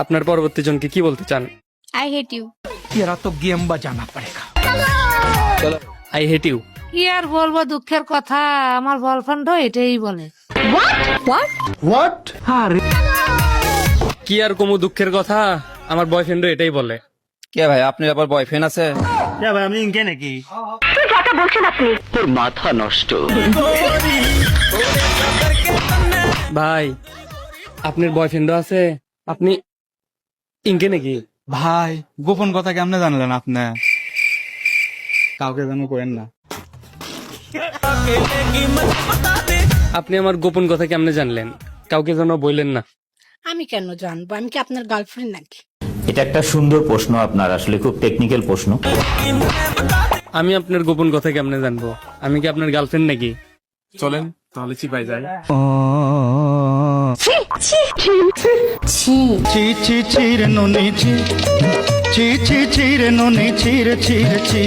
আপনার পরবর্তী জনকে কি বলতে চান? I hate you. तेरा तो गेम बजाना पड़ेगा। I hate you. কি আর বলবো দুঃখের কথা, আমার বয়ফ্রেন্ড এটাই বলে। কি আর কমু দুঃখের কথা, আমার বয়ফ্রেন্ড এটাই বলে। কে ভাই, আপনার আবার বয়ফ্রেন্ড আছে? ভাই আমি ইনকে নাকি? ভাই আপনার বয়ফ্রেন্ড আছে, আপনি ইনকে নাকি? ভাই গোপন কথা কেমনে জানলেন আপনি? কাউকে যেন করেন না। আপনি আমার গোপন কথা কেমনে জানলেন? কাউকে যেন বললেন না। আমি কেন জানবো? আমি কি আপনার গার্লফ্রেন্ড নাকি? এটা একটা সুন্দর প্রশ্ন, আপনার আসলে খুব টেকনিক্যাল প্রশ্ন। আমি আপনার গোপন কথা কেমনে জানবো? আমি কি আপনার গার্লফ্রেন্ড নাকি? চলেন তাহলে চিপাই যাই। ছি ছি ছি রে ননি ছি ছি ছি ছি রে ননি ছি রে ছি রে ছি।